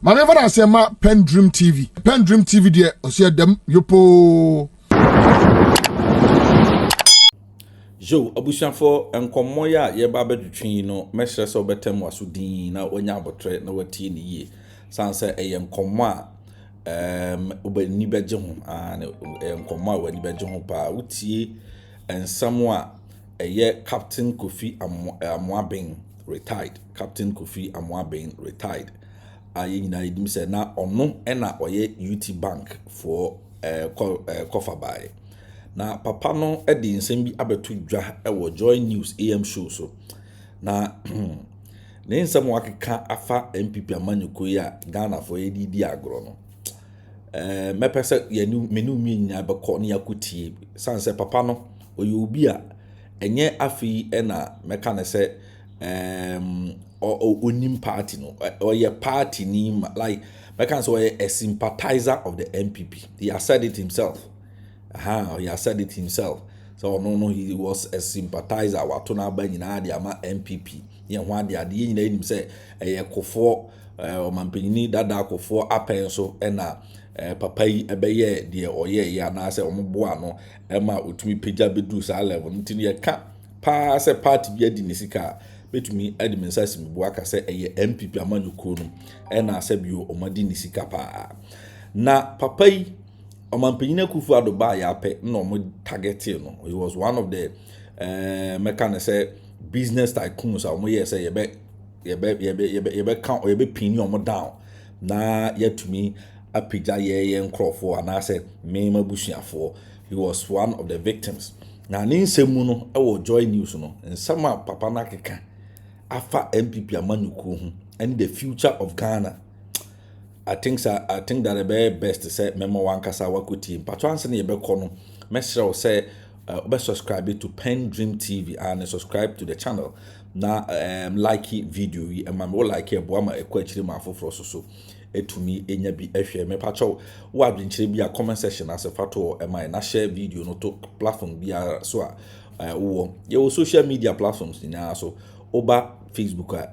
My never I say ma Pendream TV. Pendream TV there, I see them yopo. Jo, abusiafo enkomo ya ye ba betwetwe no mehre se obetem waso din na onya abotre na wati ni ye sanse enkomo a obani beje ho na enkomo a wani beje ho pa utie ensam a eye Captain Kofi Amoabeng retired. Captain Kofi Amoabeng retired. Aye nyina edim se na ono na oye UT Bank for Kofi na papa no edi nsem bi abeto dwa ewo Joy News AM show so na ne nsem wakeka afa MPP amanyuko ya Ghana for edidi agro no mepese yenu menu mi nya beko ne yakutie sanse papa no oye obi a enye afi na meka ne se onim party no oye party ni like meka say oye a sympathizer of the MPP. He has said it himself. He has said it himself. So no, he was a sympathizer. Watona ba nyina de ama MPP. Ye ho ade nyina enim say Akuffo omampanyini dada Akuffo apen so na papa yi ebeye de oye ya na say omboa no ema otumi pagya bedu sa level ntini ye ka pa se party bi adi nisika betumi admin bu aka say MPP amanyuko no na say bio omadi nisika pa na papa yi Omampanyina Akuffo Addo ba ya pe no mo targeting no. He was one of the mechanic say business tycoons a mo ye say ye be count or ye be pin omo down na yet to me apija ye nkrofo and say me mabusuafo. He was one of the victims. Na ni nsemu no e wo Joy News no nsama papa na keka afa MPP amanyuko hu and the future of Ghana. I think that the very best to say memo one kasa wakuti. But once in the no, make sure say subscribe to Pendream TV and subscribe to the channel. Now like it video and my more like a boama a question my for so to me enya bi ehwe me pacho wa blinchire bi a comment section as a photo and my na share video no to platform bi so wo your social media platforms na so oba Facebook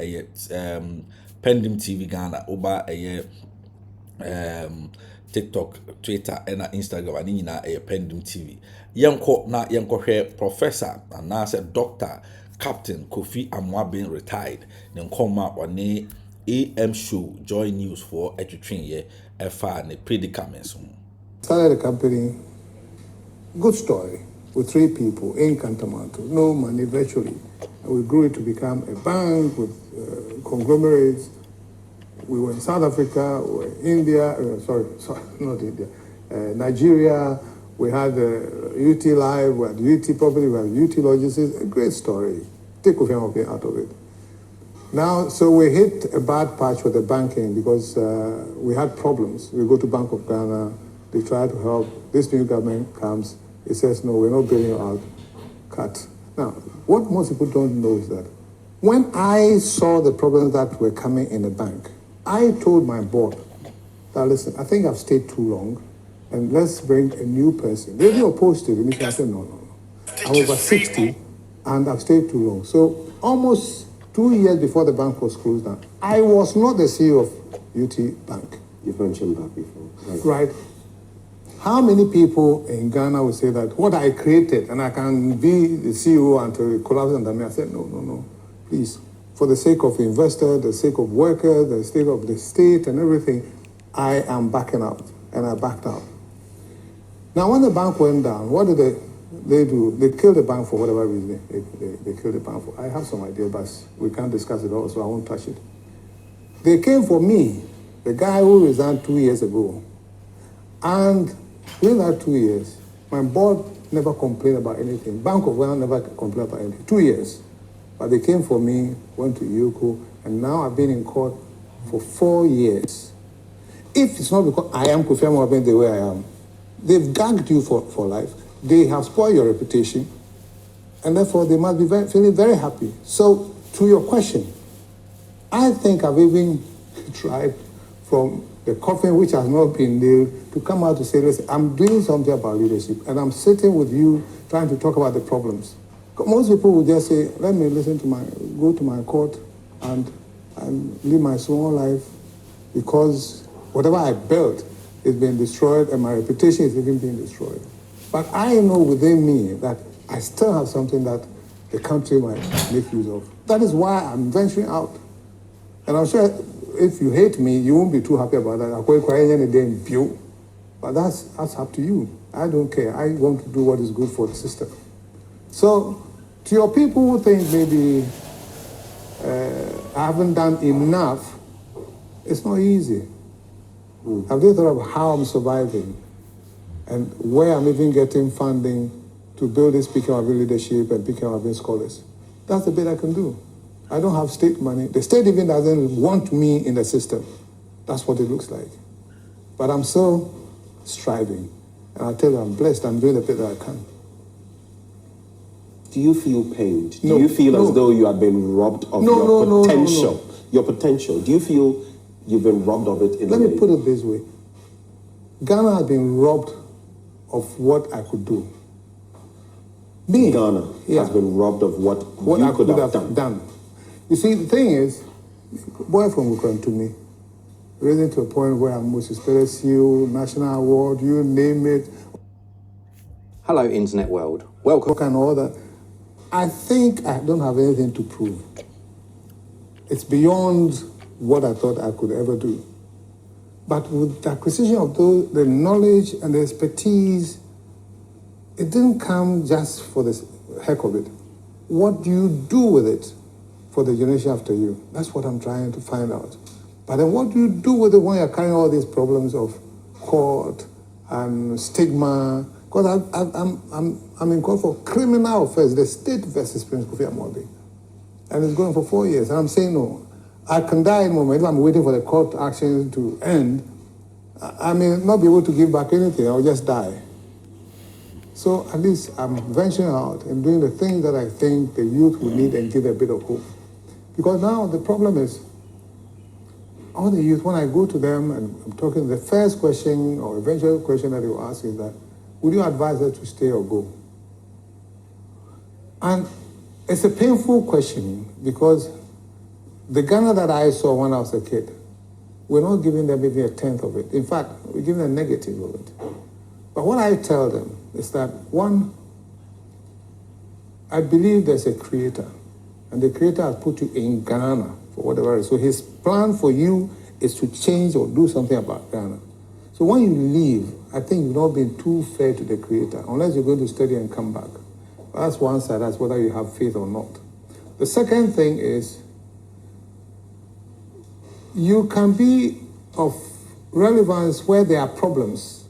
Pendream TV Ghana oba TikTok, Twitter, and Instagram, and na Pendream TV. Yanko here Professor and now said Doctor Captain Kofi Amoabeng retired. Then come out on the AM show Joy News for education ye FR and the predicaments. Started a company, good story, with 3 people in Cantamanto, no money virtually. And we grew it to become a bank with conglomerates. We were in South Africa, we were in India, sorry, not India, Nigeria. We had UT Live, we had UT Property, we had UT Logistics. A great story. Take Kofi Amoabeng out of it. Now, so we hit a bad patch with the banking because we had problems. We go to Bank of Ghana, they try to help. This new government comes, it says, no, we're not bailing you out, cut. Now, what most people don't know is that when I saw the problems that were coming in the bank, I told my board that, listen, I think I've stayed too long, and let's bring a new person. They were opposed to it. I said, no. I'm over 60, and I've stayed too long. So almost 2 years before the bank was closed down, I was not the CEO of UT Bank. You've mentioned that before. Right. How many people in Ghana would say that what I created, and I can be the CEO until it collapses under me? I said, no, please. For the sake of investors, the sake of workers, the sake of the state and everything, I am backing out. And I backed out. Now, when the bank went down, what did they do? They killed the bank for whatever reason. They killed the bank for. I have some idea, but we can't discuss it all, so I won't touch it. They came for me, the guy who resigned 2 years ago. And during that 2 years, my board never complained about anything. Bank of Ghana never complained about anything. 2 years. But they came for me, went to Yoko, and now I've been in court for 4 years. If it's not because I am Kofi Amoabeng the way I am, they've gagged you for life. They have spoiled your reputation, and therefore they must be feeling very happy. So, to your question, I think I've even tried from the coffin, which has not been nailed, to come out to say, listen, I'm doing something about leadership, and I'm sitting with you trying to talk about the problems. Most people would just say, let me go to my court and live my small life because whatever I built is being destroyed and my reputation is even being destroyed. But I know within me that I still have something that the country might make use of. That is why I'm venturing out. And I'm sure if you hate me, you won't be too happy about that. But that's up to you. I don't care. I want to do what is good for the system. So, to your people who think maybe I haven't done enough, it's not easy. Have they thought of how I'm surviving and where I'm even getting funding to build this PKMB leadership and PKMB scholars? That's the bit I can do. I don't have state money. The state even doesn't want me in the system. That's what it looks like. But I'm still striving. And I tell you, I'm blessed. I'm doing the bit that I can. Do you feel pained? No, Do you feel as no. though you have been robbed of your potential? No. Your potential. Do you feel you've been robbed of it in Let a way? me put it this way. Ghana has been robbed of what I could do. Me. Ghana has been robbed of what you I could have done. You see, the thing is, boy from Ukran to me, raising to a point where I'm most experienced, national award, you name it. Hello, Internet World. Welcome. And all that. I think I don't have anything to prove. It's beyond what I thought I could ever do. But with the acquisition of the knowledge and the expertise, it didn't come just for the heck of it. What do you do with it for the generation after you? That's what I'm trying to find out. But then what do you do with it when you're carrying all these problems of court and stigma? Because I'm in court for criminal offense, the state versus Prince Kofi Amoabeng. And it's going for 4 years. And I'm saying no. I can die in a moment. If I'm waiting for the court action to end, I may not be able to give back anything. I'll just die. So at least I'm venturing out and doing the things that I think the youth will need and give a bit of hope. Because now the problem is, all the youth, when I go to them and I'm talking, the first question or eventual question that they will ask is that, would you advise her to stay or go? And it's a painful question because the Ghana that I saw when I was a kid, we're not giving them even a tenth of it. In fact, we're giving a negative of it. But what I tell them is that, one, I believe there's a creator, and the creator has put you in Ghana for whatever reason. So his plan for you is to change or do something about Ghana. So when you leave, I think you've not been too fair to the creator, unless you're going to study and come back. That's one side, that's whether you have faith or not. The second thing is, you can be of relevance where there are problems.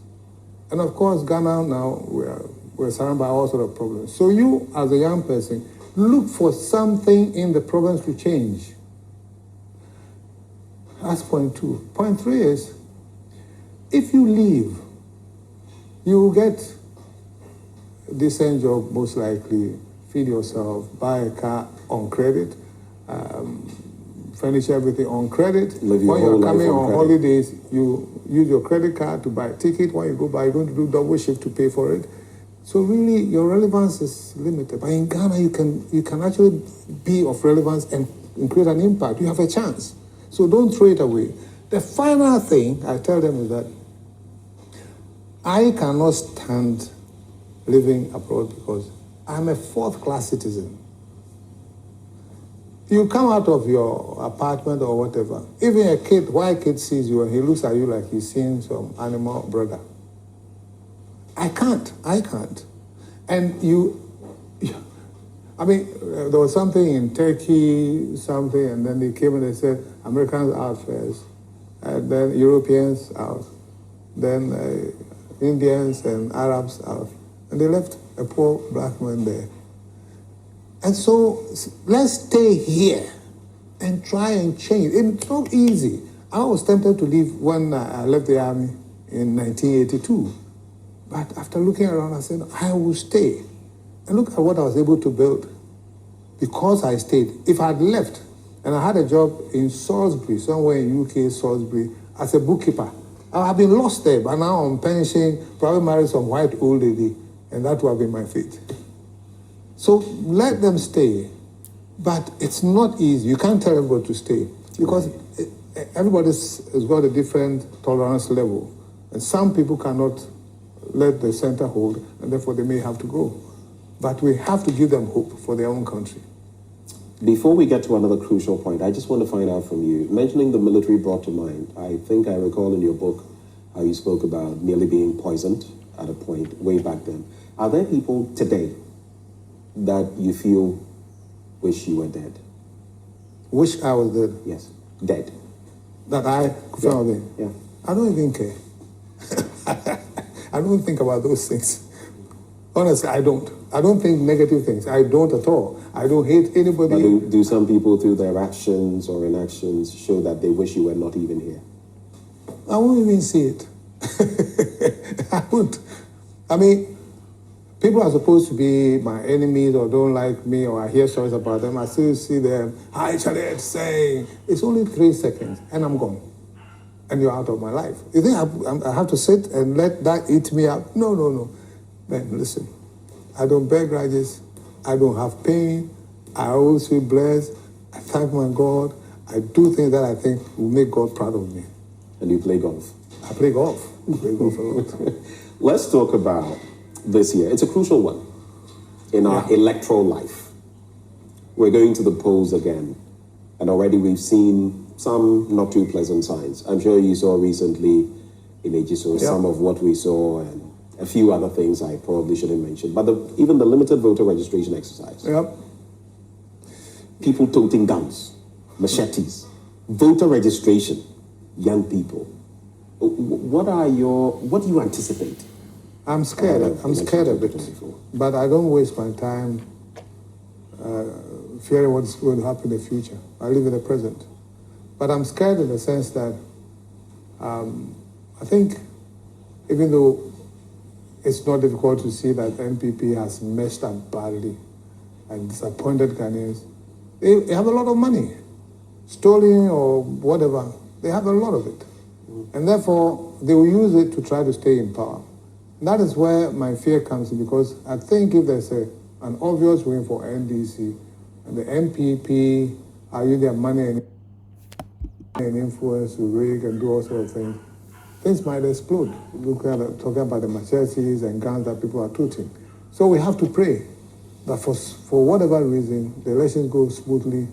And of course, Ghana now, we're surrounded by all sorts of problems. So you, as a young person, look for something in the problems to change. That's point two. Point three is, if you leave, you will get a decent job, most likely, feed yourself, buy a car on credit, furnish everything on credit. Live your when whole you're life coming on credit. holidays, you use your credit card to buy a ticket. When you go by, you're going to do double shift to pay for it. So really, your relevance is limited. But in Ghana, you can actually be of relevance and create an impact. You have a chance. So don't throw it away. The final thing I tell them is that I cannot stand living abroad because I'm a fourth-class citizen. You come out of your apartment or whatever, even a kid, white kid sees you and he looks at you like he's seeing some animal brother. I can't. And there was something in Turkey, and then they came and they said, Americans out first, and then Europeans out, then Indians and Arabs out. And they left a poor black man there. And so let's stay here and try and change. It's not easy. I was tempted to leave when I left the army in 1982. But after looking around, I said, I will stay. And look at what I was able to build because I stayed. If I had left and I had a job in Salisbury, somewhere in UK, Salisbury, as a bookkeeper, I would have been lost there. But now I'm pension, probably married some white old lady, and that would have been my fate. So let them stay. But it's not easy. You can't tell everybody to stay because everybody's has got a different tolerance level. And some people cannot let the center hold, and therefore they may have to go. But we have to give them hope for their own country. Before we get to another crucial point, I just want to find out from you, mentioning the military brought to mind, I think I recall in your book how you spoke about nearly being poisoned at a point way back then. Are there people today that you feel wish you were dead? Wish I was dead? Yes, dead. That I Kofi Addo? Yeah. I don't even care. I don't think about those things. Honestly, I don't. I don't think negative things. I don't at all. I don't hate anybody. But do some people, through their actions or inactions, show that they wish you were not even here? I won't even see it. I won't. I mean, people are supposed to be my enemies or don't like me or I hear stories about them. I still see them, hi, Charlotte, saying, it's only 3 seconds and I'm gone. And you're out of my life. You think I have to sit and let that eat me up? No, no, no. Man, listen, I don't bear grudges. I don't have pain. I always feel blessed. I thank my God. I do things that I think will make God proud of me. And you play golf? I play golf. I play golf a lot. Let's talk about this year. It's a crucial one in our electoral life. We're going to the polls again, and already we've seen some not too pleasant signs. I'm sure you saw recently in Ejiso some of what we saw and a few other things I probably shouldn't mention. But even the limited voter registration exercise. Yep. People toting guns, machetes, voter registration, young people. What do you anticipate? I'm scared. I'm scared of it. But I don't waste my time fearing what's going to happen in the future. I live in the present. But I'm scared in the sense that I think even though it's not difficult to see that NPP has messed up badly and disappointed Ghanaians, they have a lot of money, stolen or whatever. They have a lot of it. And therefore, they will use it to try to stay in power. And that is where my fear comes in, because I think if there's an obvious win for NDC and the NPP are using their money and influence to rig and do all sorts of things, things might explode. Look at talking about the machetes and guns that people are toting. So we have to pray that for whatever reason, the elections go smoothly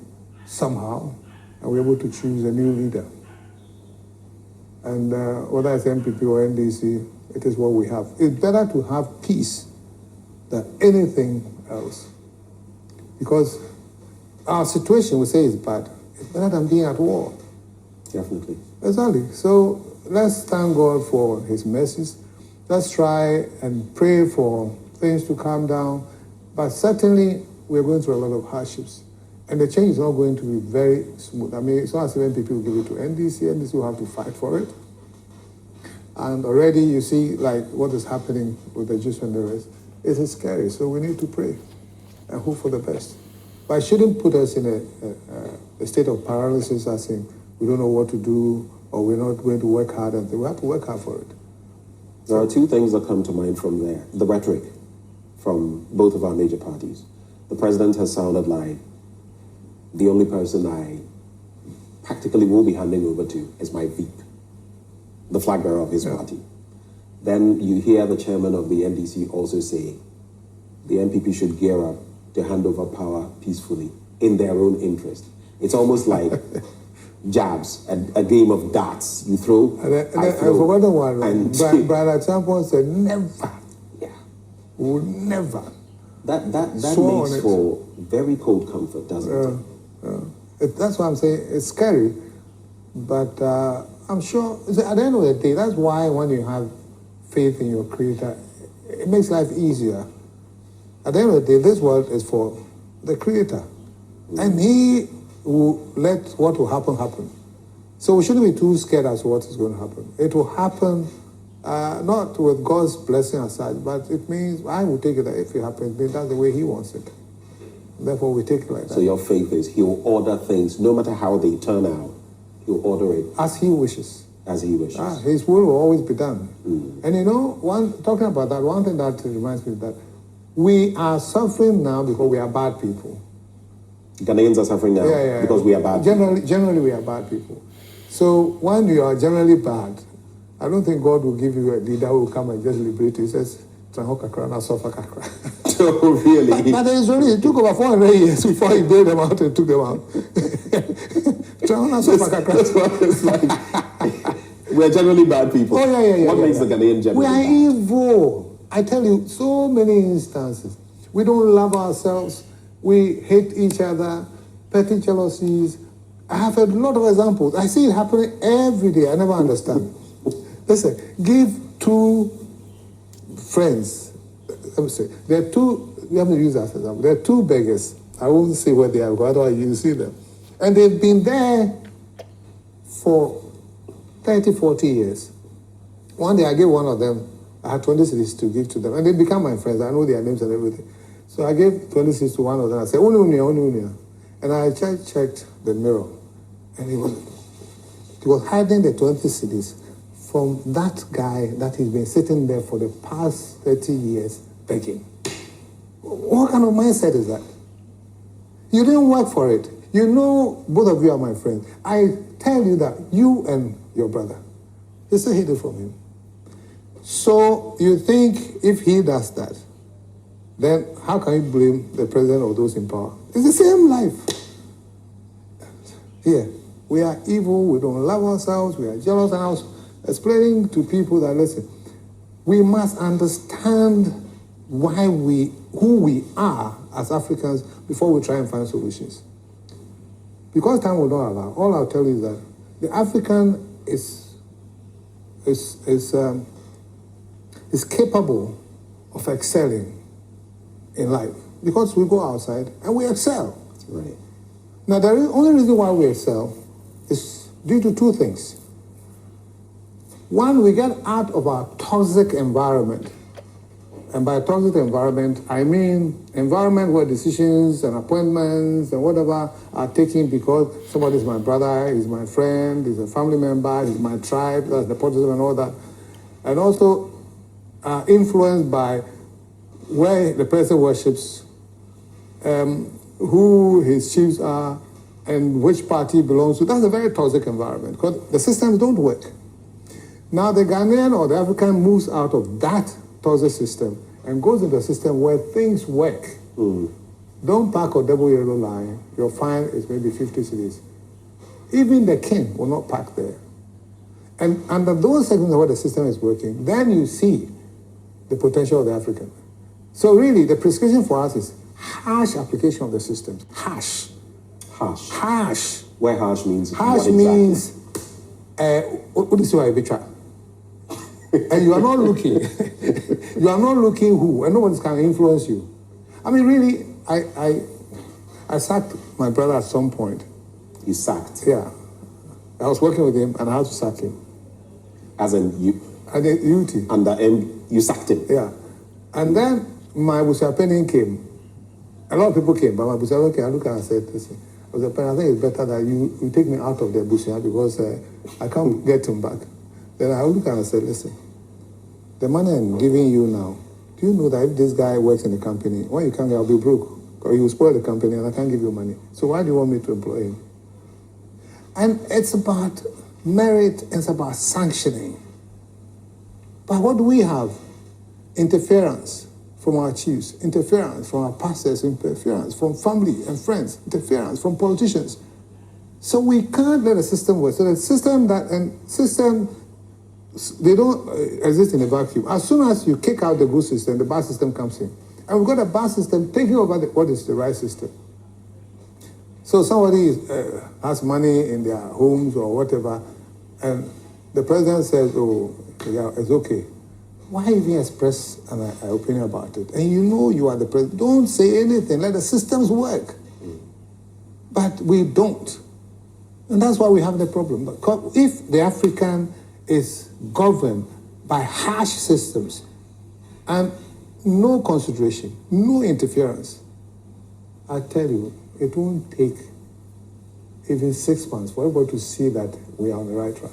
somehow, and we're able to choose a new leader. And whether it's NPP or NDC, it is what we have. It's better to have peace than anything else. Because our situation, we say, is bad. It's better than being at war. Definitely. Exactly. So let's thank God for his mercies. Let's try and pray for things to calm down. But certainly, we're going through a lot of hardships. And the change is not going to be very smooth. I mean, it's not as if NPP will give it to NDC. NDC will have to fight for it. And already you see, like, what is happening with the Jews and the rest. It is scary. So we need to pray and hope for the best. But it shouldn't put us in a state of paralysis, as in we don't know what to do or we're not going to work hard. And we have to work hard for it. There are two things that come to mind from there. The rhetoric from both of our major parties. The president has sounded like the only person I practically will be handing over to is my VP, the flag bearer of his party. Then you hear the chairman of the NDC also say the NPP should gear up to hand over power peacefully in their own interest. It's almost like jabs, a game of darts. You throw, I throw. I forgot one. And Brother Champon said, never. Yeah. Would never. That makes for very cold comfort, doesn't it? That's why I'm saying it's scary, but I'm sure at the end of the day, that's why when you have faith in your Creator, it makes life easier. At the end of the day, this world is for the Creator, and He will let what will happen happen. So we shouldn't be too scared as to what is going to happen. It will happen, not with God's blessing aside, but it means I will take it that if it happens, that's the way He wants it. Therefore, we take it like that. So your faith is He will order things, no matter how they turn out, He'll order it. As He wishes. As He wishes. His will always be done. And you know, talking about that, one thing that reminds me of that, we are suffering now because we are bad people. Ghanaians are suffering now because we are bad people. Generally, we are bad people. So when you are generally bad, I don't think God will give you a leader who will come and just liberate you. He says, "Tranho kakra na sofa kakra." Oh, really? But the Israelis, it took over 400 years before he bailed them out and took them out. Tranho na sofa kakra. That's what it's like. We're generally bad people. Oh, yeah. What makes the Ghanaian generally We are bad? evil. I tell you, so many instances. We don't love ourselves. We hate each other. Petty jealousies. I have a lot of examples. I see it happening every day. I never understand. Listen, give two friends. Let me say, there are two, we have to use that as an example. There are two beggars. I won't say where they are, because otherwise you see them. And they've been there for 30, 40 years. One day I gave one of them, I had 20 cedis to give to them, and they become my friends. I know their names and everything. So I gave 20 cedis to one of them. I said, Unia. And I checked the mirror, and he was hiding the 20 cedis from that guy that he's been sitting there for the past 30 years begging. What kind of mindset is that? You didn't work for it. You know, both of you are my friends. I tell you that you and your brother, you still hid it from him. So you think if he does that, then how can you blame the president or those in power? It's the same life. Here, we are evil, we don't love ourselves, we are jealous, and I was explaining to people that, listen, we must understand who we are as Africans before we try and find solutions. Because time will not allow, all I'll tell you is that the African is capable of excelling in life because we go outside and we excel. Right. Now, the only reason why we excel is due to two things. One, we get out of our toxic environment. And by toxic environment, I mean environment where decisions and appointments and whatever are taken because somebody is my brother, is my friend, is a family member, is my tribe, that's nepotism and all that. And also influenced by where the person worships, who his chiefs are, and which party he belongs to. That's a very toxic environment because the systems don't work. Now the Ghanaian or the African moves out of that toxic system and goes into a system where things work. Don't park a double yellow line. Your fine is maybe 50 cedis. Even the king will not park there. And under those circumstances where the system is working, then you see the potential of the African. So really, the prescription for us is harsh application of the systems. Harsh. Where harsh means Harsh what exactly? means, what is your habitual? And you are not looking. You are not looking who, and nobody can influence you. I mean, really, I sacked my brother at some point. You sacked? Yeah. I was working with him, and I had to sack him. As in you? At the UT. Under M, you sacked him? Yeah. And then my Busiapenin came. A lot of people came, but my Busiapenin came. I looked at and I said, listen, I think it's better that you take me out of the Busia because I can't get him back. Then I looked at and I said, listen, the money I'm giving you now, do you know that if this guy works in the company, when you come here, I'll be broke. Or he will spoil the company and I can't give you money. So why do you want me to employ him? And it's about merit, it's about sanctioning. But what do we have? Interference from our chiefs, interference from our pastors, interference from family and friends, interference from politicians. So we can't let the system work. So the system they don't exist in a vacuum. As soon as you kick out the good system, the bad system comes in. And we've got a bad system taking over what is the right system. So somebody has money in their homes or whatever, and the president says, oh, yeah, it's okay. Why even express an opinion about it? And you know you are the president. Don't say anything. Let the systems work. But we don't. And that's why we have the problem. Because if the African is governed by harsh systems and no consideration, no interference, I tell you, it won't take even 6 months for everybody to see that we are on the right track.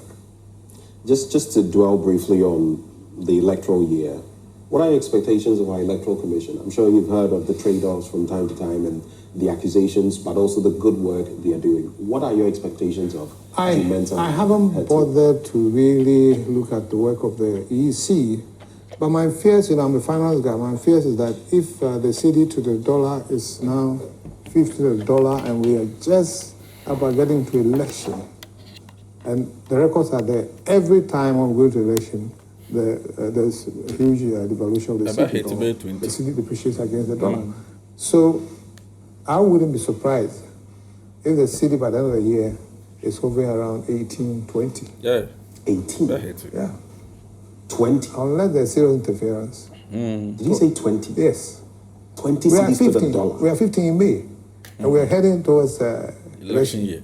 Just to dwell briefly on the electoral year, what are your expectations of our electoral commission? I'm sure you've heard of the trade-offs from time to time, and the accusations, but also the good work they are doing. What are your expectations of I haven't bothered to really look at the work of the EC, but my fears, I'm a finance guy, my fears is that if the cedi to the dollar is now 50 to the dollar and we are just about getting to election, and the records are there, every time when we go to election, there's a huge devaluation of the cedi. The cedi depreciates against the dollar. So I wouldn't be surprised if the cedi by the end of the year is hovering around 18, 20. Yeah. 18? Yeah. 20? Unless there's serious interference. Did you say 20? Yes. 20 we are cedis 15. to the dollar. We are 15 in May. And we are heading towards election year.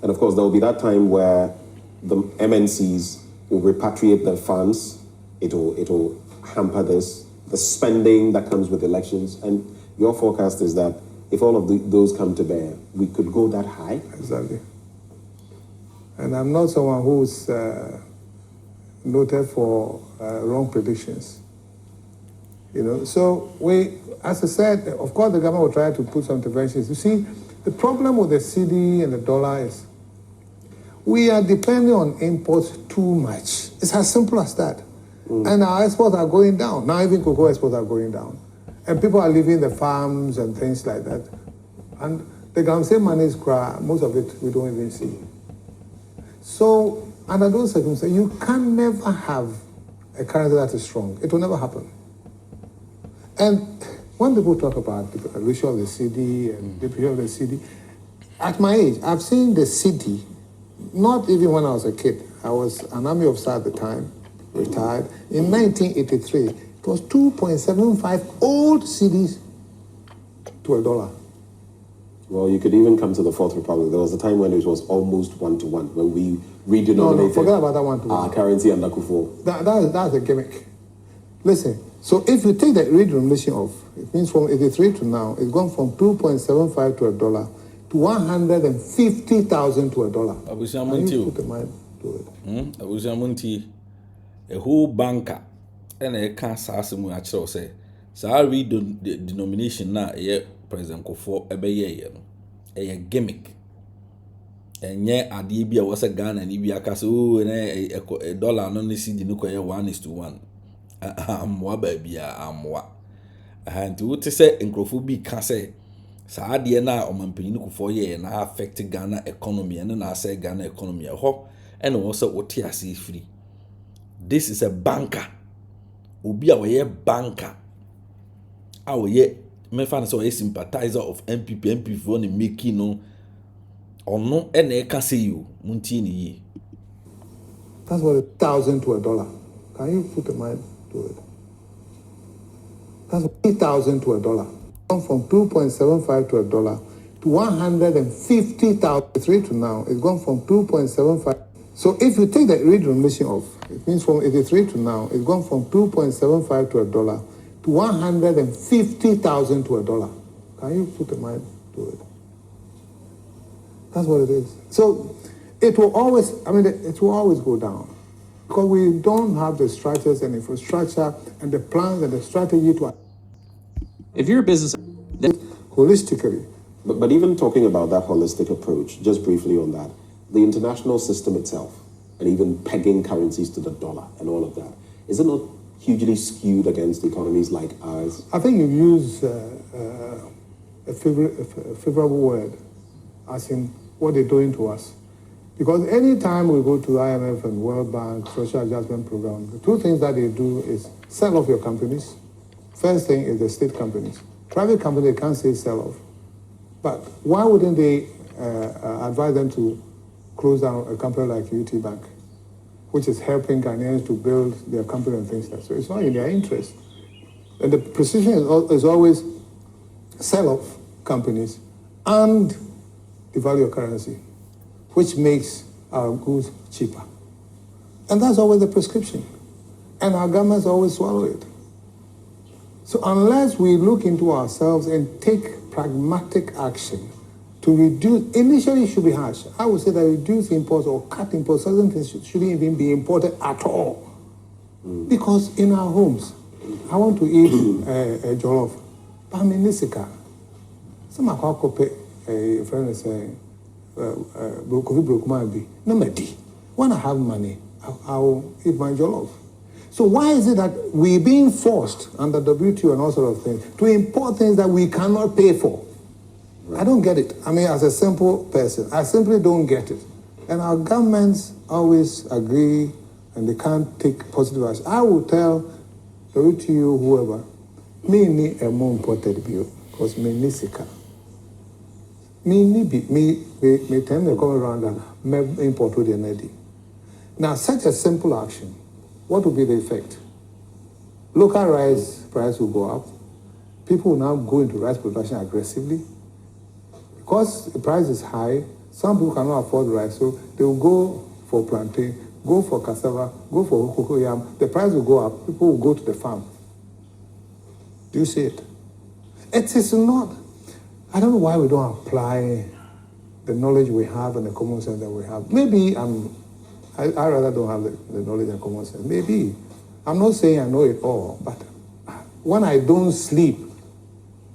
And of course, there will be that time where the MNCs will repatriate their funds. It'll hamper the spending that comes with elections. And your forecast is that if all of those come to bear, we could go that high? Exactly. And I'm not someone who's noted for wrong predictions. So as I said, of course the government will try to put some interventions. You see, the problem with the cedi and the dollar is we are depending on imports too much. It's as simple as that. And our exports are going down. Now even cocoa exports are going down. And people are leaving the farms and things like that. And the government money is most of it we don't even see. So under those circumstances, you can never have a currency that is strong. It will never happen. And when people talk about the ratio of the cedi and the period of the cedi, at my age, I've seen the cedi, not even when I was a kid. I was an army officer at the time, retired. In 1983, it was 2.75 old cedis to a dollar. Well, you could even come to the Fourth Republic. There was a time when it was almost 1-to-1, when we redenominated No, forget about that 1-to-1. Our currency under Akuffo. That's a gimmick. Listen, so if you take the redenomination off, it means from 83 to now, it's gone from 2.75 to a dollar to 150,000 to a dollar. Can you put the mind to it? Abujamunti, a whole banker, and a cancer actually say, so I read the denomination now, President Kofi Addo, a gimmick. And yet, Adibia was a gun and Ibia Casso, and a dollar and only see the nuclear 1:1. Amoabeng, Amoa. And to say, and Kofi can say, Sadia na or Mampino for ye and I affect Ghana economy, and then I say Ghana economy a hop, and also OTRC free. This is a banker. Ubi our banker. Our ye. Me fan so a sympathizer of MPP for the making no or no and can say you Muntini. That's what 1,000 to a dollar. Can you put the mind to it? That's 8,000 to a dollar. From 2.75 to a dollar to 150,000. 83 to now, it's gone from 2.75. So if you take the redenomination off, it means from 83 to now, it's gone from 2.75 to a dollar to 150,000 to a dollar. Can you put the mind to it? That's what it is. So it will always, it will always go down because we don't have the structures and infrastructure and the plans and the strategy to. If you're a business, holistically. But even talking about that holistic approach, just briefly on that, the international system itself, and even pegging currencies to the dollar and all of that, is it not hugely skewed against economies like ours? I think you use a favorable word, as in what they're doing to us. Because any time we go to IMF and World Bank, Social Adjustment Program, the two things that they do is sell off your companies. First thing is the state companies. Private companies can't say sell off. But why wouldn't they advise them to close down a company like UT Bank, which is helping Ghanaians to build their company and things like that? So it's not in their interest. And the precision is always sell off companies and devalue your currency, which makes our goods cheaper. And that's always the prescription. And our governments always swallow it. So unless we look into ourselves and take pragmatic action to reduce, initially it should be harsh. I would say that reduce imports or cut imports, certain things shouldn't even be imported at all. Because in our homes, I want to eat a jollof, but I'm in Nisika. Some of our a friend is saying, Kofi broke my be. No, when I have money, I'll eat my jollof. So why is it that we're being forced under WTO and all sort of things to import things that we cannot pay for? Right. I don't get it. I mean, as a simple person, I simply don't get it. And our governments always agree and they can't take positive action. I will tell WTO, whoever, me need a more imported bill because me need sika. Me tend to come around and me import with the nedi. Now, such a simple action, what will be the effect? Local rice price will go up. People will now go into rice production aggressively. Because the price is high, some people cannot afford rice, so they will go for plantain, go for cassava, go for cocoyam. The price will go up. People will go to the farm. Do you see it? It is not. I don't know why we don't apply the knowledge we have and the common sense that we have. Maybe I rather don't have the knowledge and common sense. Maybe. I'm not saying I know it all, but when I don't sleep,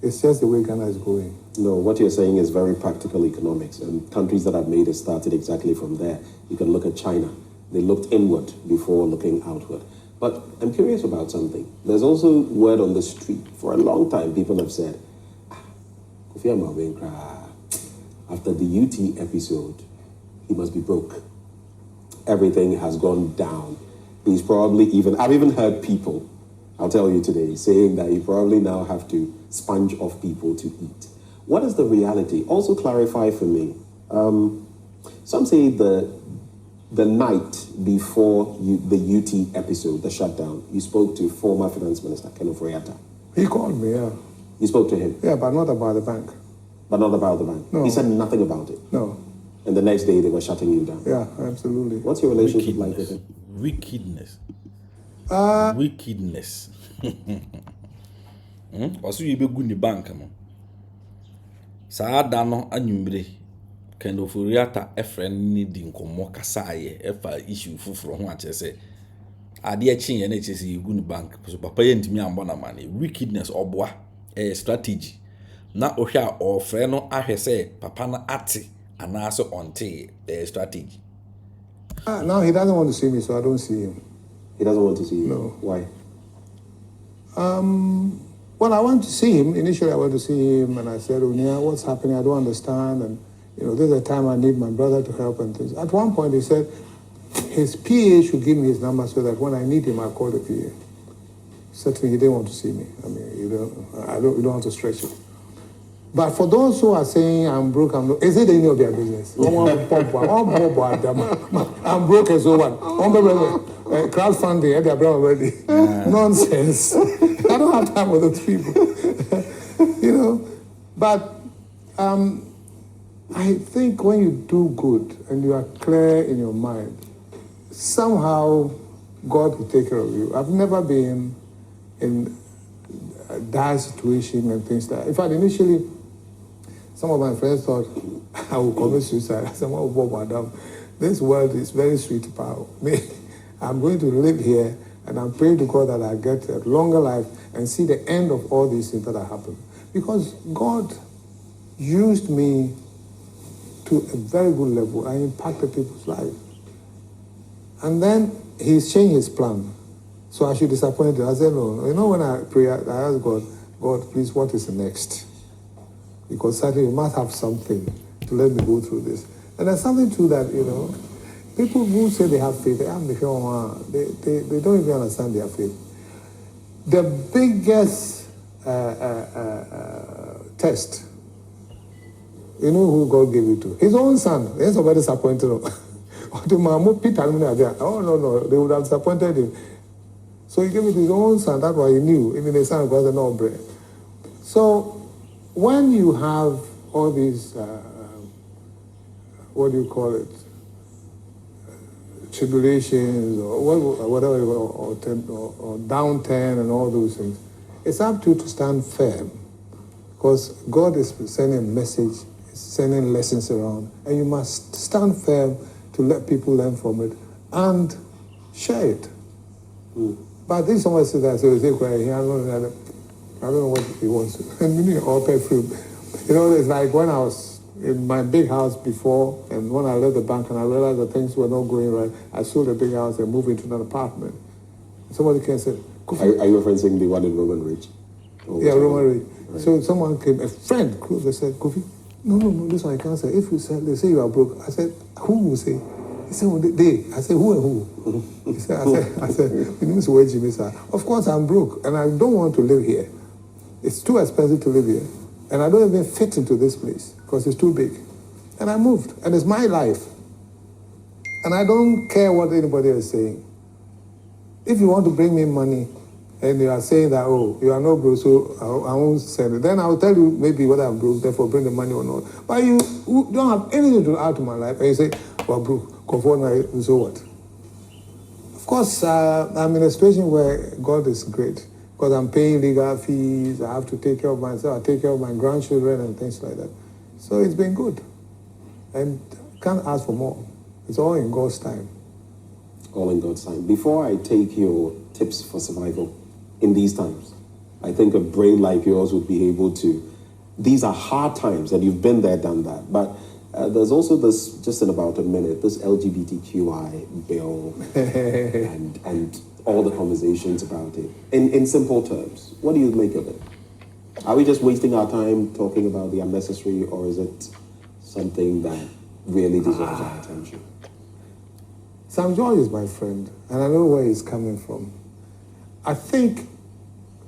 it's just the way Ghana is going. No, what you're saying is very practical economics, and countries that have made it started exactly from there. You can look at China. They looked inward before looking outward. But I'm curious about something. There's also word on the street. For a long time, people have said, Kofi Amoabeng, after the UT episode, he must be broke. Everything has gone down. He's probably I've even heard people, I'll tell you today, saying that you probably now have to sponge off people to eat. What is the reality? Also clarify for me. Some say the night before the UT episode, the shutdown, you spoke to former Finance Minister Kofi Addo. He called me, yeah. You spoke to him? Yeah, but not about the bank. But not about the bank? No. He said nothing about it? No. And the next day they were shutting you down? Yeah, absolutely. What's your relationship like with him? Wickedness. Wickedness. Also, you be good in the bank, man. Saa no anwumbre kind of Oriata a friend needing komo kasaye efa issue fufuro ho ache se ade a chin ye na che se you good bank so papa ye ntimi ambo na mane wickedness oboa strategy na ohwe a ofre no ahwe se papa na ate anaso onte strategy. Now he doesn't want to see me, so I don't see him. He doesn't want to see you? No. Why? Well, I want to see him. Initially, I went to see him, and I said, Unia, what's happening? I don't understand. And, there's a time I need my brother to help and things. At one point, he said his PA should give me his number so that when I need him, I call the PA. Certainly, he didn't want to see me. I mean, you don't have to stretch it. But for those who are saying I'm broke, is it any of their business? I'm broke as well. Crowdfunding, they're already. Nonsense. I don't have time with those people. But I think when you do good and you are clear in your mind, somehow God will take care of you. I've never been in a dire situation and things like that. In fact, initially, some of my friends thought I would commit suicide. I said, well, madam, this world is very sweet, pal. I'm going to live here, and I'm praying to God that I get a longer life and see the end of all these things that have happened. Because God used me to a very good level. I impacted people's lives. And then He's changed His plan. So I should disappoint Him. I said, no. When I pray, I ask God, please, what is next? Because certainly you must have something to let me go through this. And there's something too that, people who say they have faith, they don't even understand their faith. The biggest test, who God gave it to? His own son. He's already disappointed. Oh, no, they would have disappointed him. So he gave it to his own son. That's why he knew. Even the son was no bread. So when you have all these, what do you call it, tribulations or whatever, or downturn and all those things, it's up to you to stand firm, because God is sending a message, sending lessons around, and you must stand firm to let people learn from it and share it. But if someone says that, so they say, I don't know what he wants to. And all pay free. You know, it's like when I was in my big house before, and when I left the bank and I realized that things were not going right, I sold the big house and moved into an apartment. Somebody came and said, Kofi. Are you referencing the one in Roman Ridge? Yeah, Roman Ridge. Right. So someone came, a friend, they said, Kofi, no, this one I can't say. If you say, they say you are broke. I said, who will say? He said, well, they. I said, who and who? He said, I said, you need to wait, Jimmy, sir. Of course, I'm broke, and I don't want to live here. It's too expensive to live here. And I don't even fit into this place because it's too big. And I moved, and it's my life. And I don't care what anybody is saying. If you want to bring me money, and you are saying that, oh, you are not broke, so I won't send it, then I'll tell you maybe whether I'm broke, therefore bring the money or not. But you don't have anything to add to my life, and you say, well, broke, Kofi, so what? Of course, I'm in a situation where God is great, because I'm paying legal fees, I have to take care of myself, I take care of my grandchildren and things like that. So it's been good. And can't ask for more. It's all in God's time. All in God's time. Before I take your tips for survival in these times, I think a brain like yours would be able to. These are hard times, and you've been there, done that. But there's also this, just in about a minute, this LGBTQI bill and all the conversations about it. In simple terms, what do you make of it? Are we just wasting our time talking about the unnecessary, or is it something that really deserves our attention? Sam George is my friend, and I know where he's coming from. I think,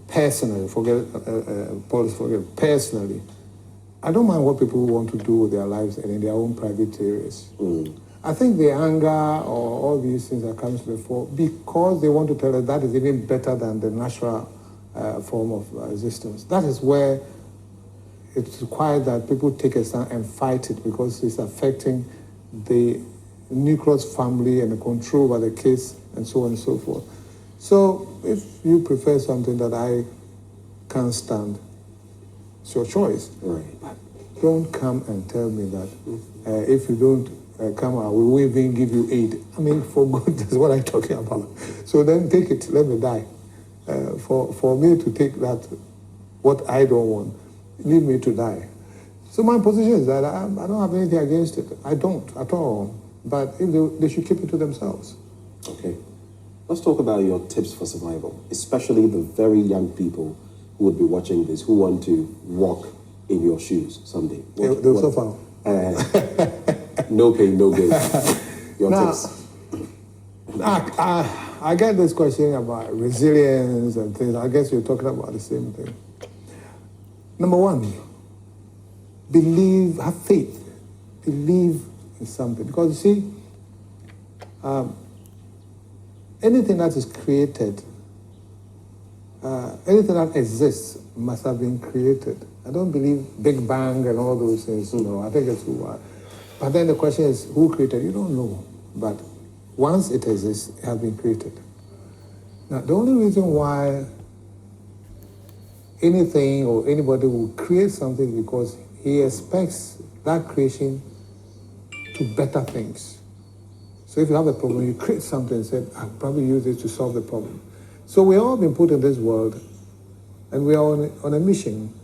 personally, personally, I don't mind what people want to do with their lives and in their own private areas. I think the anger or all these things are coming to the fore because they want to tell us that is even better than the natural form of existence. That is where it's required that people take a stand and fight it because it's affecting the nucleus family and the control by the kids and so on and so forth. So if you prefer something that I can't stand, it's your choice. Right. But don't come and tell me that if you don't come out, we will even give you aid. I mean, for goodness, what I'm talking about. So then take it, let me die. For me to take that, what I don't want, leave me to die. So my position is that I don't have anything against it. I don't at all. But if they should keep it to themselves. Okay. Let's talk about your tips for survival, especially the very young people who would be watching this, who want to walk in your shoes someday. They'll suffer. No pain, no gain. Your tips. I get this question about resilience and things. I guess you're talking about the same thing. Number one, believe, have faith. Believe in something. Because you see, anything that is created, anything that exists must have been created. I don't believe Big Bang and all those things. No, I think it's too hard. But then the question is, who created? You don't know. But once it exists, it has been created. Now, the only reason why anything or anybody will create something is because he expects that creation to better things. So if you have a problem, you create something and say, I'll probably use it to solve the problem. So we've all been put in this world, and we are on a mission.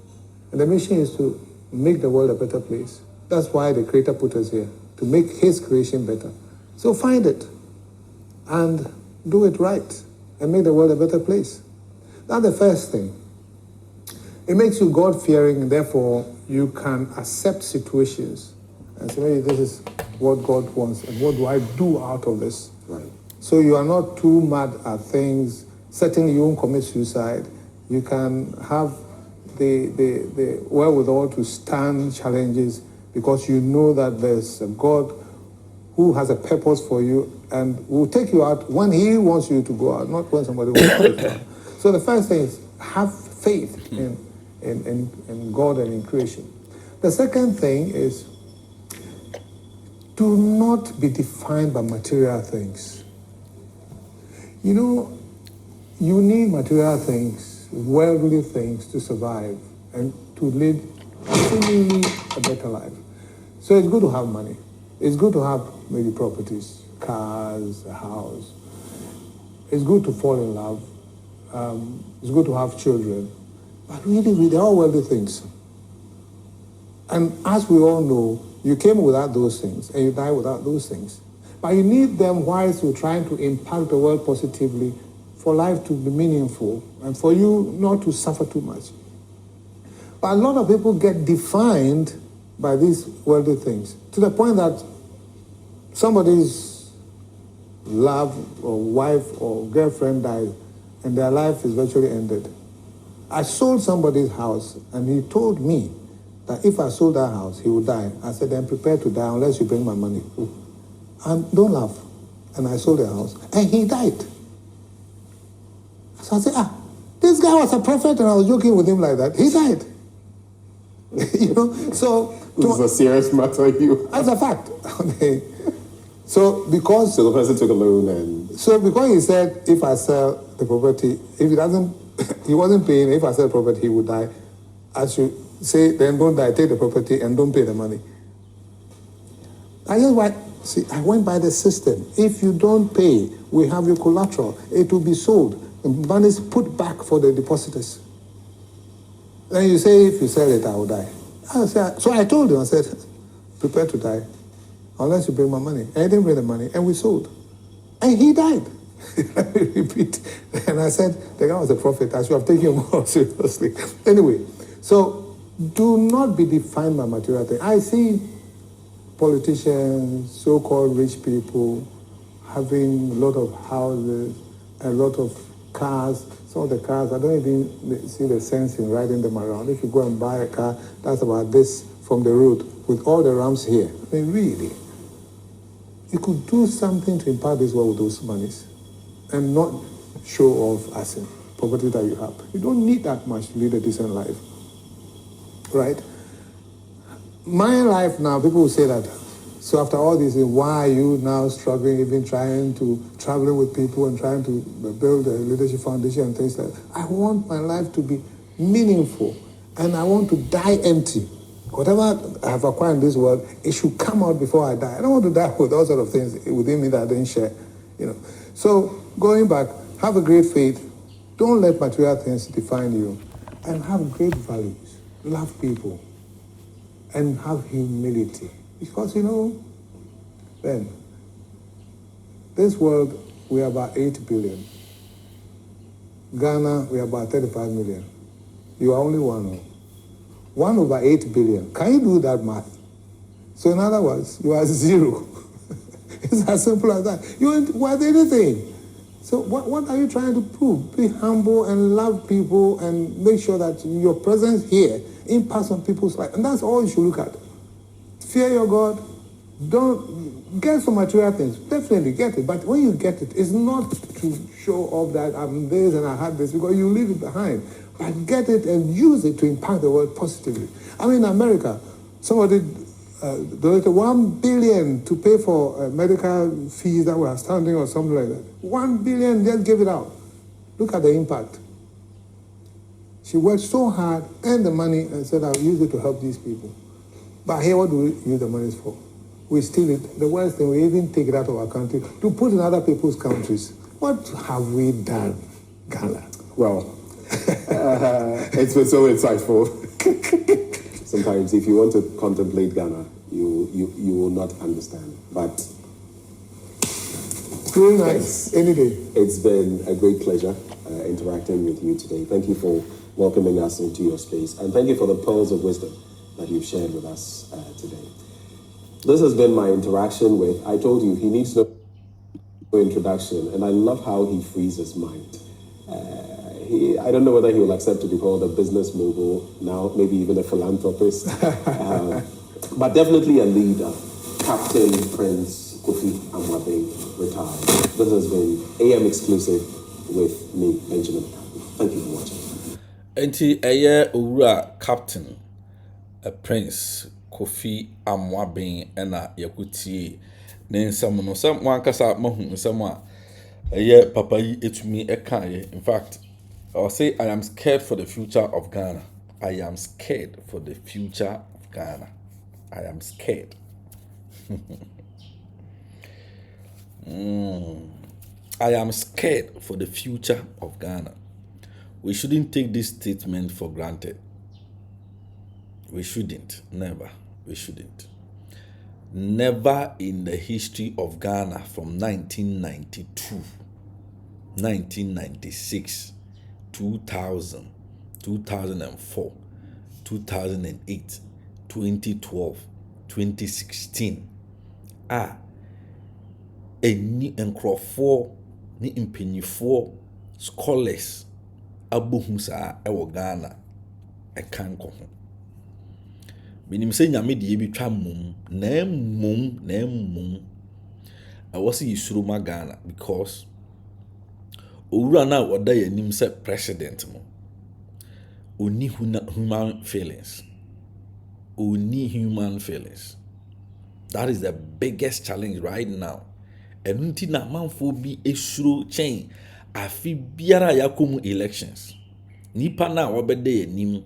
And the mission is to make the world a better place. That's why the Creator put us here, to make His creation better. So find it, and do it right, and make the world a better place. That's the first thing. It makes you God-fearing, and therefore you can accept situations and say, hey, this is what God wants, and what do I do out of this? Right. So you are not too mad at things. Certainly you won't commit suicide. You can have the wherewithal to stand challenges because you know that there's a God who has a purpose for you and will take you out when He wants you to go out, not when somebody wants to take you out. So the first thing is have faith in God and in creation. The second thing is do not be defined by material things. You know, you need material things, worldly things to survive and to lead seemingly a better life. So it's good to have money. It's good to have maybe properties, cars, a house. It's good to fall in love. It's good to have children. But really, they're all worldly things. And as we all know, you came without those things and you die without those things. But you need them whilst you're trying to impact the world positively for life to be meaningful and for you not to suffer too much. But a lot of people get defined by these worldly things to the point that somebody's love or wife or girlfriend dies and their life is virtually ended. I sold somebody's house and he told me that if I sold that house, he would die. I said, then prepare to die unless you bring my money. And don't laugh. And I sold the house and he died. So I said, this guy was a prophet and I was joking with him like that. He died. So... This is a serious matter. That's a fact. Okay. So the person took a loan and... So because he said, if I sell the property, if he doesn't, he wasn't paying, if I sell the property, he would die. I should say, then don't die, take the property and don't pay the money. I went by the system. If you don't pay, we have your collateral. It will be sold. The money is put back for the depositors. Then you say, if you sell it, I will die. So I told him, I said, prepare to die unless you bring my money. And he didn't bring the money, and we sold. And he died. Let me repeat. And I said, the guy was a prophet. I should have taken him more seriously. Anyway, so do not be defined by material things. I see politicians, so-called rich people, having a lot of houses, a lot of cars. Some of the cars, I don't even see the sense in riding them around. If you go and buy a car, that's about this from the road with all the ramps here. I mean, really, you could do something to impact this world with those monies and not show off as in property that you have. You don't need that much to lead a decent life, right? My life now, people will say that, so after all this, why are you now struggling, even traveling with people and trying to build a leadership foundation and things like that? I want my life to be meaningful and I want to die empty. Whatever I have acquired in this world, it should come out before I die. I don't want to die with all sort of things within me that I didn't share, So going back, have a great faith. Don't let material things define you. And have great values. Love people. And have humility. Because, then, this world, we are about 8 billion. Ghana, we are about 35 million. You are only one. 1 over 8 billion. Can you do that math? So in other words, you are 0. It's as simple as that. You ain't worth anything. So what are you trying to prove? Be humble and love people and make sure that your presence here impacts on people's life. And that's all you should look at. Fear your God. Don't get some material things. Definitely get it. But when you get it, it's not to show off that I'm this and I had this, because you leave it behind. But get it and use it to impact the world positively. I mean, in America, somebody donated $1 billion to pay for medical fees that were outstanding or something like that. $1 billion, just give it out. Look at the impact. She worked so hard, earned the money, and said, I'll use it to help these people. But here, what do we use the money for? We steal it. The worst thing, we even take it out of our country to put in other people's countries. What have we done, Ghana? Well, it's been so insightful. Sometimes, if you want to contemplate Ghana, you will not understand. But very nice, any day. It's been a great pleasure interacting with you today. Thank you for welcoming us into your space, and thank you for the pearls of wisdom that you've shared with us today. This has been my interaction with, I told you, he needs no introduction, and I love how he frees his mind. I don't know whether he will accept to be called a business mogul now, maybe even a philanthropist, but definitely a leader. Captain Prince Kofi Amoabeng, retired. This has been AM Exclusive with me, Benjamin. Thank you for watching. Enti eye owura Captain Prince Kofi Amoabeng ena yakutie ne nsam no sam wankasa mahu nsam a eye papa yi etumi eka ye. In fact, I'll say I am scared for the future of Ghana. I am scared for the future of Ghana. I am scared. I am scared for the future of Ghana. We shouldn't take this statement for granted. We shouldn't. Never. We shouldn't. Never in the history of Ghana from 1992, 1996, 2000, 2004, 2008, 2012, 2016. Any nkrofo ni mpanyifo scholars abohu saa ewo Ghana kan ko ho. Minim se nyame de bi twa mum na mmom I was yisuruma Ghana because owura na oda yanim se president mo oni human feelings. That is the biggest challenge right now. Enunti na manfo bi esuro chen afi biara yakomu elections. Nipa na wabede yanim.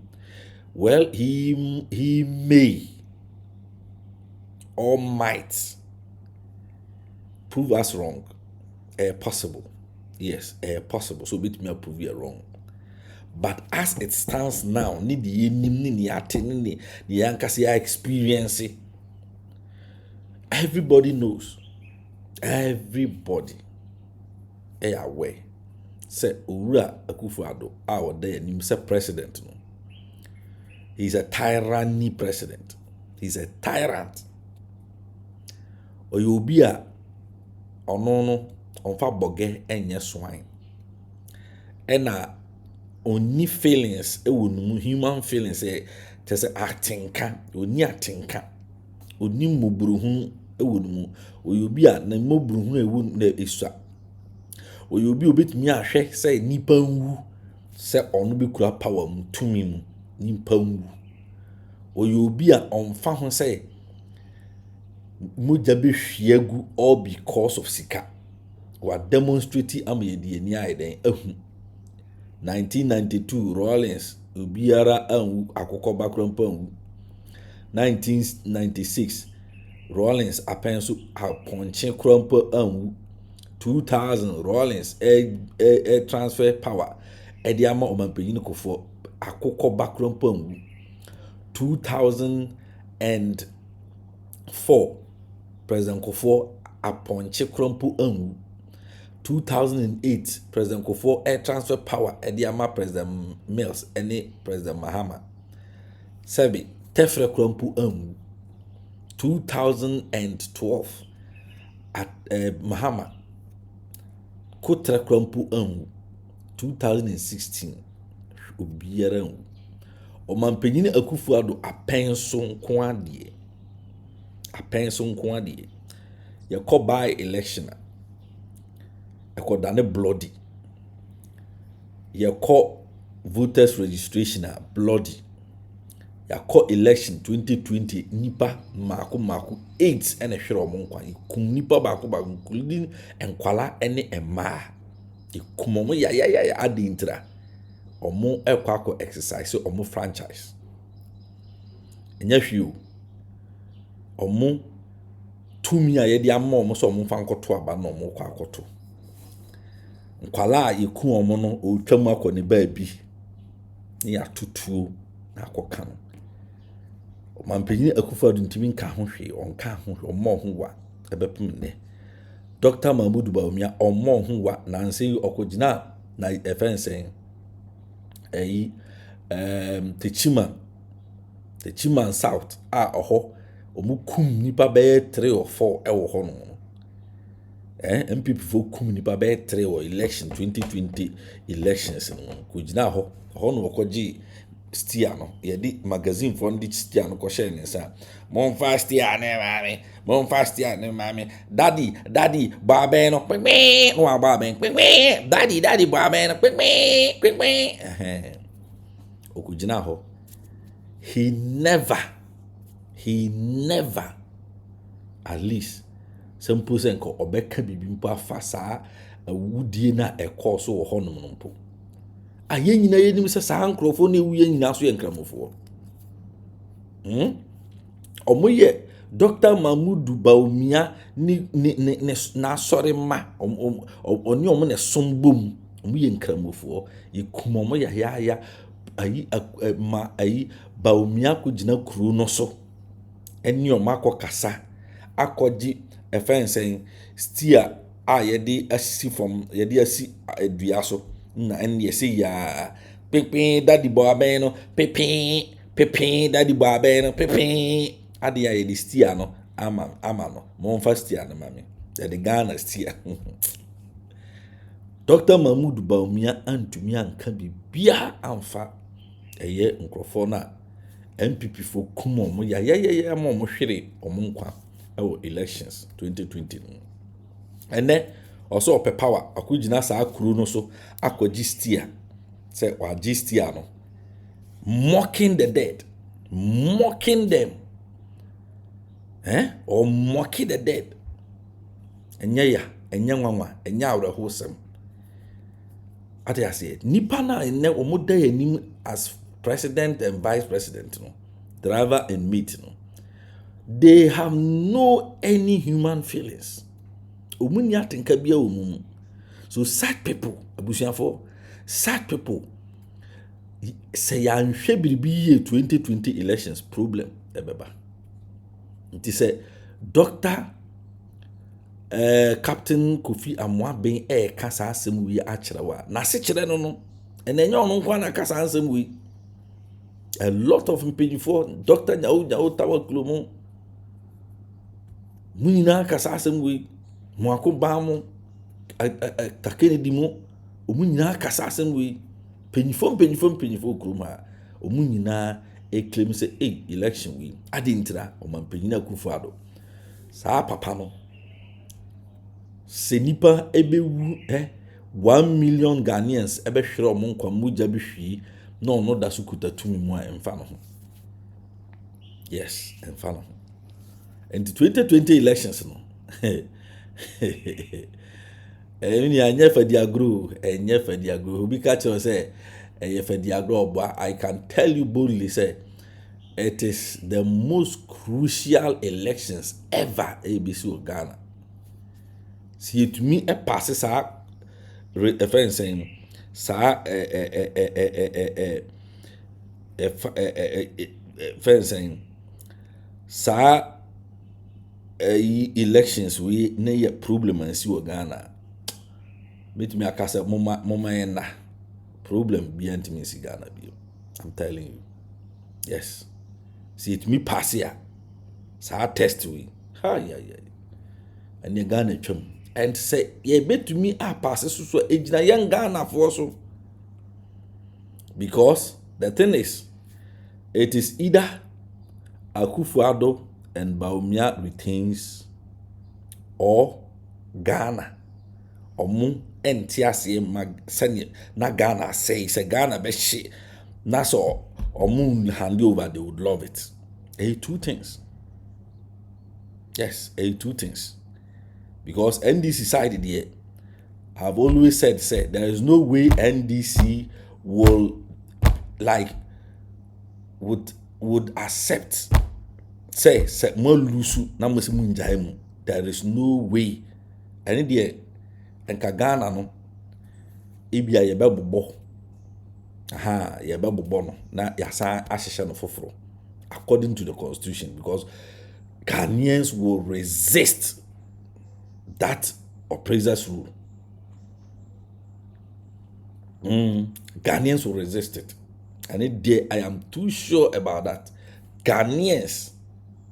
Well, he may or might prove us wrong. Possible. Yes, possible. So bit me prove you wrong. But as it stands now, ni di yenim ni ate ni yankasi experience. Everybody knows. Everybody aware. Say Owura Akuffo Addo our there nim say president no. He's a tyranny president. He's a tyrant. Oyobia ono onfa boge enye swine. Ena oni feelings human feelings te say atinka, oni atinka. Oni mobruhu ewonu oyobia na mobruhu ewu na esua. Oyobi obetumi ahwe say nipa nwu say ono be kura power mu tumi mu nipa nwu. Oyobi a onfa ho say moja be hwiagu all because of sika. Wa demonstrate am yedi ni aiden ahu. 1992 Rawlings obiara anwu akokọ bakrampa anwu. 1996 Rawlings apenso aponche krampa anwu. 2000 Rawlings transfer power ediama omanpenyin kofo akokọ bakrampa anwu. 2004 President Kofi aponche krampa anwu. 2008 President Kofi air transfer power ediama President Mills any President Mahama. Sebi tefre krampu anwu. 2012 at Mahama kotra krampu anwu. 2016 obiara anwu. Omanpenyini Akuffo Addo apenso nko ade. Ye call by election. Dane bloody. You call voters registration bloody. You call election 2020 nipa maku 8 and a share omonkwa. Ikum nipa baku including enkwala ene ema. Ikumomo ya adi intra. Omo ekwako exercise omo franchise. Enya hwiu. Omo tumi ayedi amma omo so omo fankoto aba no omo kwa akoto. Nkwala yeku omo no otwam akọ ne baabi ne atutuo na akọka no Omanpenyin Akuffo Addo ntimi nka ho hwe onka ho omo ho wa ebepem ne Dr. Mahmoud Bawumia omo ho wa nanse okogina na efensen Techiman South oho omukum nipa be 3 or 4 ewo ho no MPP for kum nipa be 3 or election 2020 elections no kugina ho no okoji stia no yedi magazine for ndi stia no ko share ne sa mon fast ya ne mami daddy babe no pepe no babe pepe daddy babe no pepe okugina ho he never at least simple senko obeka bibi mpo afasa awudie na ekọ so wo honom no mpo aye nyina yenim se sa nkrofo na ewuye nyina so ye nkramofo omoye Dr. Mahmoud Bawumia ni na sori ma oni omo ne sombom omoye nkramofo yekumomo ya ma Bawumia kugina kuru no so eni o makọ kasa akọji efensen steer a yede asisi from yede asi adua so na eni yesi ya pepin daddy boy aben no pepin daddy boy aben no pepin ade ya yede steer no ama no mo fa steer no mami yede Ghana steer Dr. Mahmoud Bawumia antumi anka bibia amfa eye nkrofo na MPP for kumo mo ya mo hwere omo nkwa ewo elections 2020 ene also ope power akugina sa akuru no so akogi steer say wa steer no mocking the dead, mocking them, or mocking the dead. Enya nwanwa enya awrehosem ate ase nipa na ene omoda yanim as president and vice president no driver and mate no they have no any human feelings omuni atenka bia omum so sad people abusiafo sad people say yanhwe biribi ye 2020 elections problem ebeba nti say Dr. Captain Kofi Amoabeng kasa asem wi akyerɛwa na se kyerɛ no no enenye ono nkwa na kasa asem wi a lot of mpanyifo Dr. Nyawo tawa klomo munina kasa asem wi mo akoba mo takene di mo omunina kasa asem wi mpanyifo kroma omunina claim say election wi adintra o man panyina Akuffo Addo sa papa no senipa ebewu 1 million Ghanaians ebe hwere omo nkwa muja bi hwi na ono da so kuta tumi mu a emfa no ho yes emfa no ho and 2020 elections no eni anya fadiagro obi ka che say fadiagro obo I can tell you boldly say it is the most crucial elections ever ABC Ghana. See to me a passes sa referencing sa fencing sa elections we na ye problem and see Ghana meet me akasa moma na problem bi antimi si Ghana bi I'm telling you yes see it me pass here sa test we and ye Ghana twam and say ye betumi a pass so ejina young Ghana for so because the thing is it is either Akuffo Addo and Bawumia retains or Ghana omu entiase mag sene na Ghana say Ghana be shit na so omu hand over they would love it. Two things. Yes, two things. Because NDC side there, I've always said there is no way NDC will would accept say mo lusu na mo se munjai mu. There is no way. Any there enka Ghana no ebia ye bebobo ye bebobo no na yasa ahihye no foforo according to the constitution because Ghanaians will resist that oppressor's rule. Ghanaians will resist it. And I am too sure about that. Ghanaians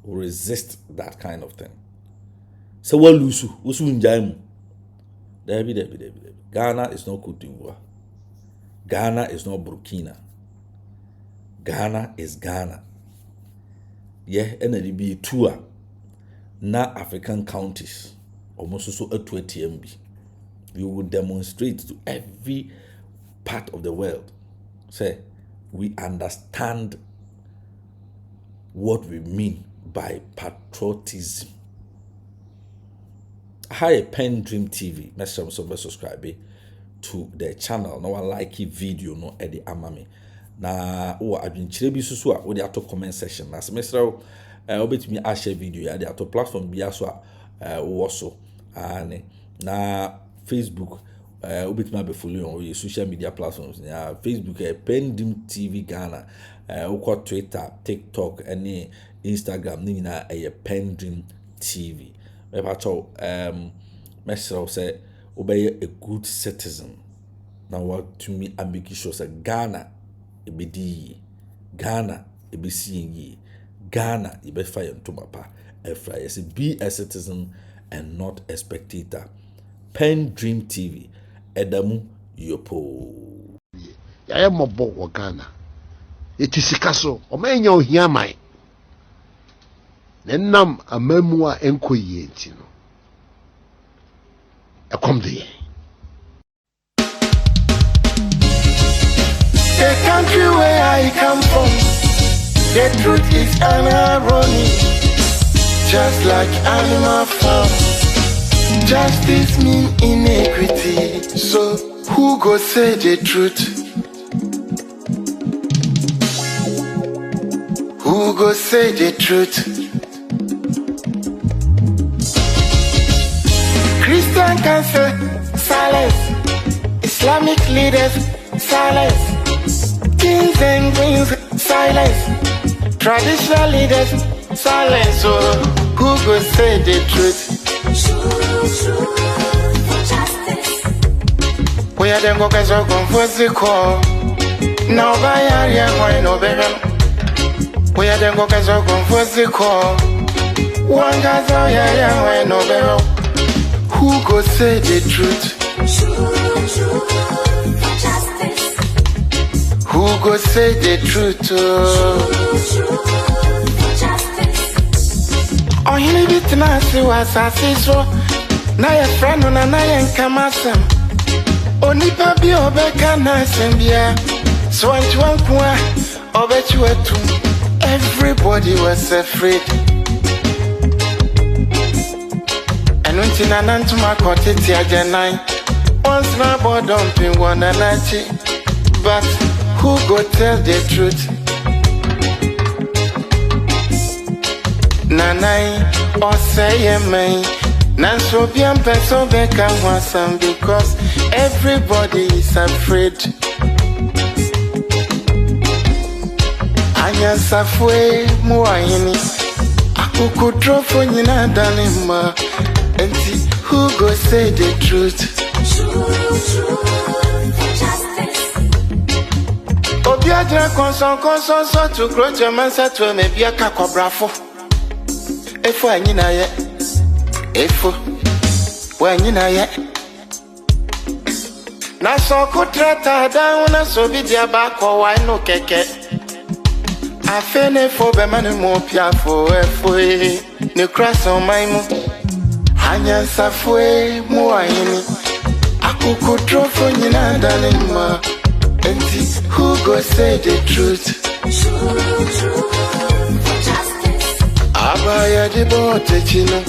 will resist that kind of thing. So what lusu? Usu njaimu. Debi. Ghana is not Cote d'Ivoire. Ghana is not Burkina. Ghana is Ghana. Yeah, and it be tour na African counties. Almost so a 20 MB. You will demonstrate to every part of the world. Say, we understand what we mean by patriotism. Hi, Pendream TV. Make sure you subscribe to the channel. No one like video no edi amame. Na o adwenkyere bi susu a wo de ato comment section. Na semestra obetumi a share video ya de ato platform bi aso a wo so na Facebook Obitma be follow on your social media platforms. Yeah, Facebook Pendream TV Ghana. Oko Twitter, TikTok, any Instagram, nina Pendream TV. Mesro say obey a good citizen. Now what to me and make sure say Ghana be di Ghana be seeing ye Ghana be fire to mapa be a citizen and not a spectator. Pendream TV Edamu Yopo ya mobo wo Ghana yetisika so o menya ohia man nenam amamu a enkoyie enti no ekom de the country where I come from, the truth is irony, just like animal farm. Justice mean inequity, so who go say the truth? Who go say the truth? Christian can say silence, Islamic leaders silence, kings and queens silence, traditional leaders silence. So who go say the truth? We are them go so confused the call. Now by area why no better. We are them go so confused the call. One guy's oh yeah why no better. Who go say the truth? Who go say the truth? Oh, he bit na si was so. Na your friend na yan kamasem. Onipa bi obeka na sembia. So antu kwa obechu etu. Everybody was afraid. And when tina nantu makote ti ajanai. Once na bo dumping one anachi. But who go tell the truth? Nanai or say me. Nanso bien person beka wasam because everybody is afraid. Anya safwe muayini. Akuku drofo nyina danima. Enti who go say the truth? Obiadra konson so to grow Germansa to me be a kakobrafo. Efo anyina ye. Efo when you know yet. Na so kutrata down na so be dia back or why no keke. I fene for be man mo pia for efo ne cross on my mo. Hanya safwe mo ayini. Akuku trofo nyina dalima. Enti who go say the truth? Abaya di bote chino.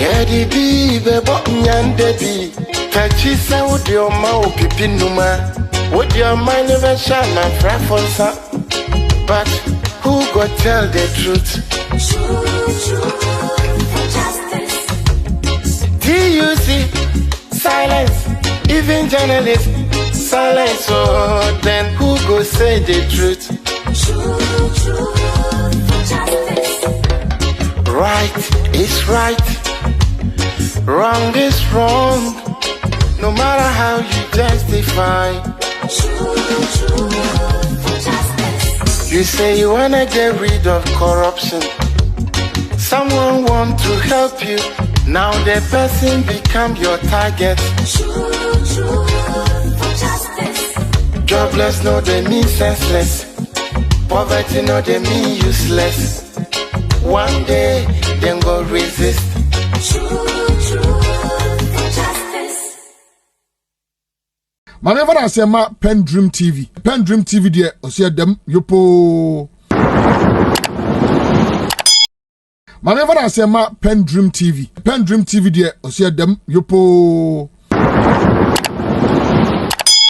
Yedi bi bebo nyande bi. Kachi sa udi oma upipi numa. Udi oma never shine my frafonsa. But who go tell the truth? TUC silence. Even journalists silence. Oh, then who go say the truth? Right is right. Wrong is wrong, no matter how you justify. You say you wanna get rid of corruption. Someone want to help you. Now the person become your target. Jobless no they mean senseless. Poverty no they mean useless. One day them go resist. Manever I say ma Pendream TV. Pendream TV there, I see them yopo. Manever I say ma Pendream TV. Pendream TV there, I see them yopo.